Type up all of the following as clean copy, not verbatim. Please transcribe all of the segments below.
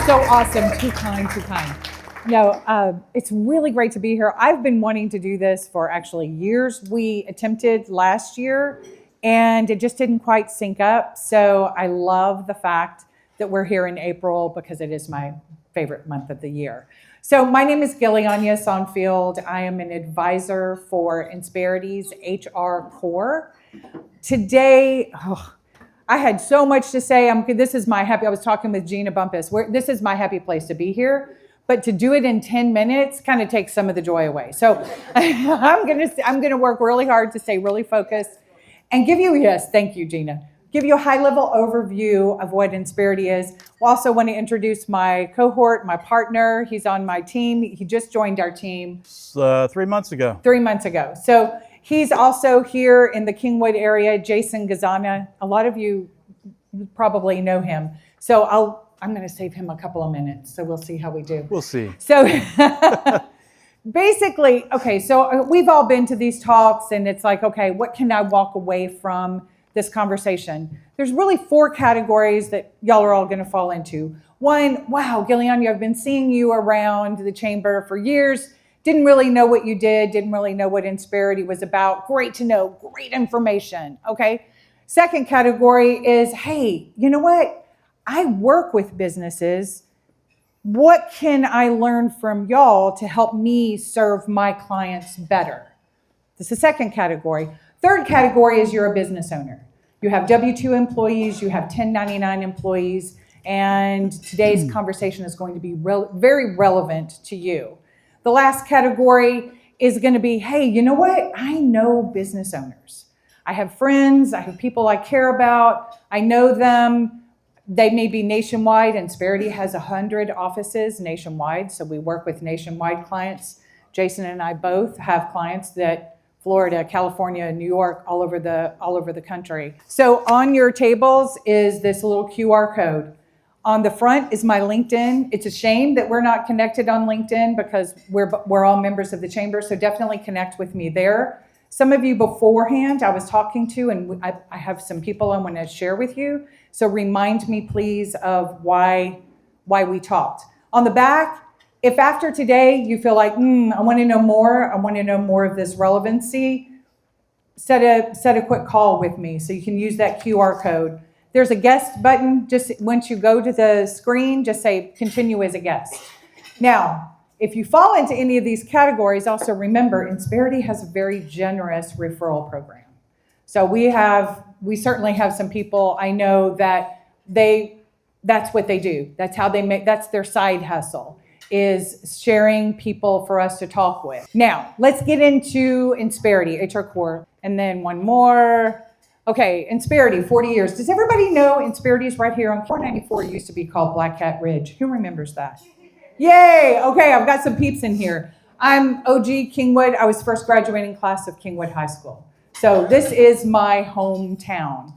so awesome. Too kind, too kind. No, it's really great to be here. I've been wanting to do this for actually years. We attempted last year and it just didn't quite sync up. So I love the fact that we're here in April because it is my favorite month of the year. So my name is Giliania Sonfield. I am an advisor for Insperity's HR Core. Today, I had so much to say. I was talking with Gina Bumpus. This is my happy place to be here. But to do it in 10 minutes kind of takes some of the joy away. So I'm gonna work really hard to stay really focused and give you, yes, thank you, Gina. Give you a high-level overview of what Insperity is. I also want to introduce my cohort, my partner. He's on my team. He just joined our team. 3 months ago. 3 months ago. So he's also here in the Kingwood area, Jason Gazana. A lot of you probably know him. So I'm going to save him a couple of minutes. So we'll see how we do. We'll see. So basically, okay, so we've all been to these talks and it's like, okay, what can I walk away from this conversation? There's really 4 categories that y'all are all going to fall into. One, wow, Giliania, I've been seeing you around the chamber for years. Didn't really know what you did. Didn't really know what Insperity was about. Great to know. Great information. Okay. Second category is, hey, you know what? I work with businesses. What can I learn from y'all to help me serve my clients better? This is the second category. Third category is you're a business owner. You have W-2 employees, you have 1099 employees, and today's conversation is going to be very relevant to you. The last category is going to be, hey, you know what? I know business owners. I have friends, I have people I care about, I know them. They may be nationwide. Insperity has 100 offices nationwide, so we work with nationwide clients. Jason and I both have clients that Florida, California, New York, all over the country. So on your tables is this little QR code. On the front is my LinkedIn. It's a shame that we're not connected on LinkedIn because we're all members of the chamber, so definitely connect with me there. Some of you beforehand I was talking to, and I have some people I want to share with you. So remind me, please, of why we talked. On the back, if after today you feel like, I want to know more of this relevancy, set a quick call with me so you can use that QR code. There's a guest button. Just once you go to the screen, just say continue as a guest. Now, if you fall into any of these categories, also remember Insperity has a very generous referral program. So we certainly have some people I know that that's what they do. That's their side hustle, is sharing people for us to talk with. Now, let's get into Insperity, HR Core, and then one more. Okay, Insperity, 40 years. Does everybody know Insperity is right here on 494? It used to be called Black Cat Ridge. Who remembers that? Yay! Okay, I've got some peeps in here. I'm OG Kingwood. I was first graduating class of Kingwood High School. So this is my hometown.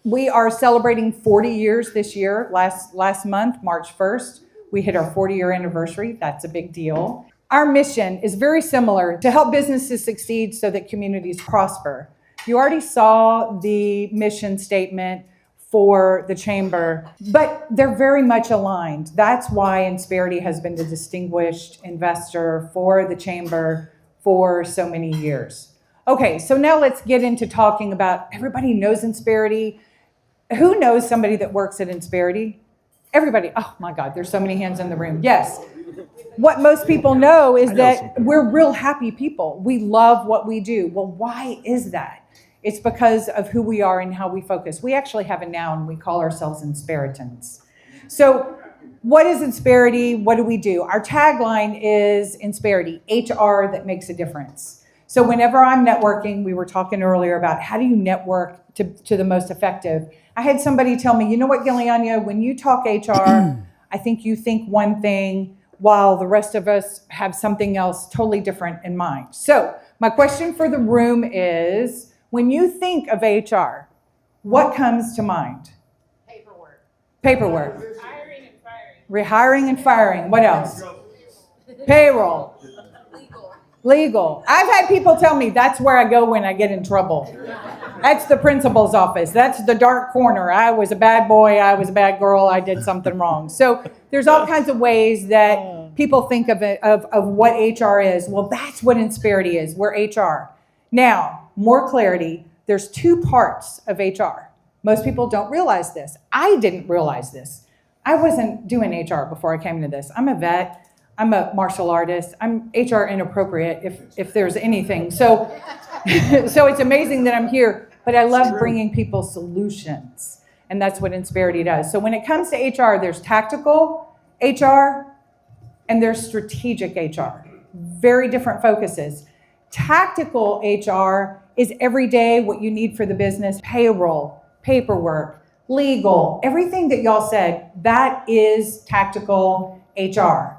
We are celebrating 40 years this year. Last month, March 1st, we hit our 40-year anniversary. That's a big deal. Our mission is very similar: to help businesses succeed so that communities prosper. You already saw the mission statement for the chamber, but they're very much aligned. That's why Insperity has been the distinguished investor for the chamber for so many years. Okay, so now let's get into talking about, everybody knows Insperity. Who knows somebody that works at Insperity? Everybody. Oh my God, there's so many hands in the room. Yes. What most people know is that we're real happy people. We love what we do. Well, why is that? It's because of who we are and how we focus. We actually have a noun. We call ourselves Insperitans. So what is Insperity? What do we do? Our tagline is Insperity, HR that makes a difference. So whenever I'm networking, we were talking earlier about how do you network to the most effective. I had somebody tell me, you know what, Giliania, when you talk HR, I think you think one thing while the rest of us have something else totally different in mind. So my question for the room is, when you think of HR, what comes to mind? Paperwork. Hiring and firing. Rehiring and firing. What else? Payroll. Legal. I've had people tell me that's where I go when I get in trouble. That's the principal's office. That's the dark corner. I was a bad boy. I was a bad girl. I did something wrong. So there's all kinds of ways that people think of it, of what HR is. Well, that's what Insperity is. We're HR. Now, more clarity. There's two parts of HR. Most people don't realize this. I didn't realize this. I wasn't doing HR before I came to this. I'm a vet. I'm a martial artist. I'm HR inappropriate if there's anything. So it's amazing that I'm here. But I love bringing people solutions, and that's what Insperity does. So when it comes to HR, there's tactical HR and there's strategic HR. Very different focuses. Tactical HR is every day what you need for the business: payroll, paperwork, legal, everything that y'all said. That is tactical HR.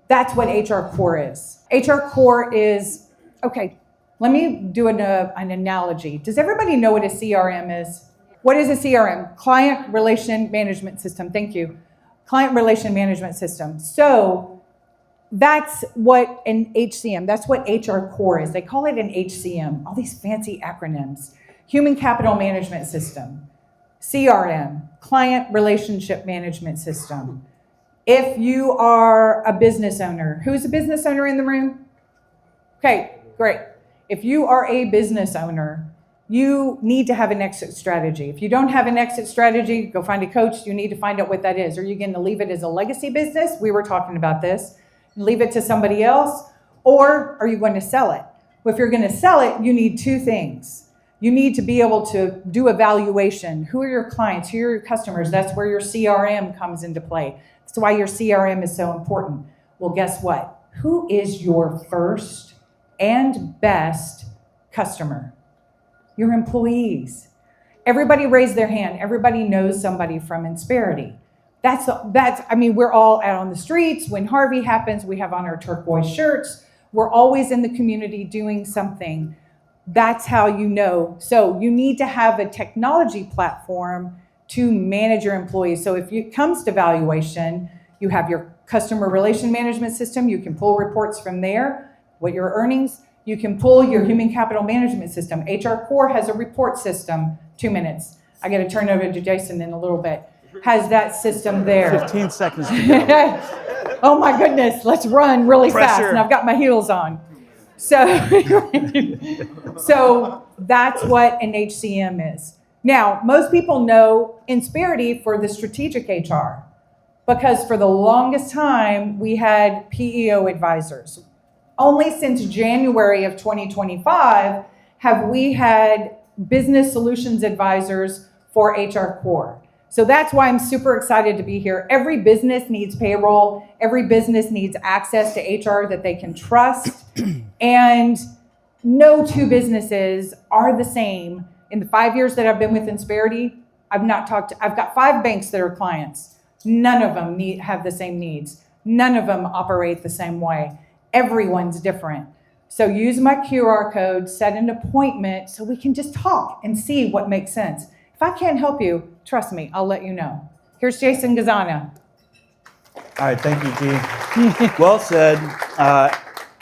That's what HR core is. HR core is, okay, let me do an analogy. Does everybody know what a CRM is? What is a CRM? Client Relation Management System. Thank you. Client Relation Management System. So that's what an HCM, that's what HR core is. They call it an HCM, all these fancy acronyms. Human Capital Management System, CRM, Client Relationship Management System. If you are a business owner, who's a business owner in the room? Okay, great. If you are a business owner, you need to have an exit strategy. If you don't have an exit strategy, go find a coach. You need to find out what that is. Are you going to leave it as a legacy business? We were talking about this. Leave it to somebody else, or are you going to sell it? Well, if you're going to sell it, you need two things. You need to be able to do evaluation. Who are your clients? Who are your customers? That's where your CRM comes into play. That's why your CRM is so important. Well, guess what? Who is your first and best customer? Your employees. Everybody raised their hand. Everybody knows somebody from Insperity. We're all out on the streets. When Harvey happens, we have on our turquoise shirts. We're always in the community doing something. That's how you know. So you need to have a technology platform to manage your employees. So if it comes to valuation, you have your customer relation management system. You can pull reports from there. What your earnings, you can pull your human capital management system. HR Core has a report system. 2 minutes. I got to turn it over to Jason in a little bit. Has that system there. 15 seconds to go. Oh my goodness, let's run really fast. And I've got my heels on. So that's what an HCM is. Now, most people know Insperity for the strategic HR, because for the longest time, we had PEO advisors. Only since January of 2025 have we had business solutions advisors for HR Core. So that's why I'm super excited to be here. Every business needs payroll. Every business needs access to HR that they can trust. And no two businesses are the same. In the 5 years that I've been with Insperity, I've got 5 banks that are clients. None of them have the same needs. None of them operate the same way. Everyone's different. So use my QR code, set an appointment so we can just talk and see what makes sense. If I can't help you, trust me, I'll let you know. Here's Jason Gazana. All right, thank you, G. Well said.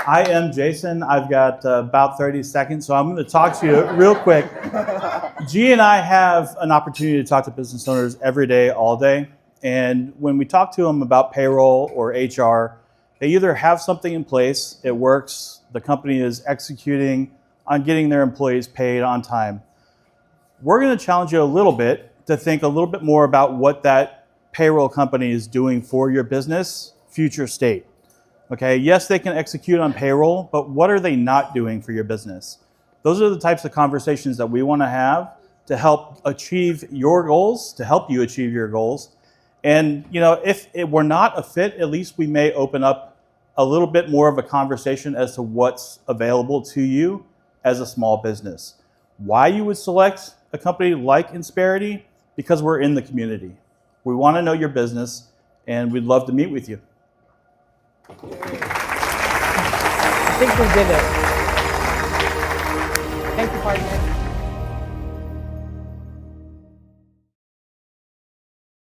I am Jason. I've got about 30 seconds, so I'm going to talk to you real quick. G and I have an opportunity to talk to business owners every day, all day. And when we talk to them about payroll or HR, they either have something in place, it works, the company is executing on getting their employees paid on time. We're going to challenge you a little bit to think a little bit more about what that payroll company is doing for your business, future state. Okay, yes, they can execute on payroll, but what are they not doing for your business? Those are the types of conversations that we want to have to help achieve your goals, to help you achieve your goals. And if it were not a fit, at least we may open up a little bit more of a conversation as to what's available to you as a small business. Why you would select a company like Insperity? Because we're in the community. We want to know your business, and we'd love to meet with you. I think we did it. Thank you, partner.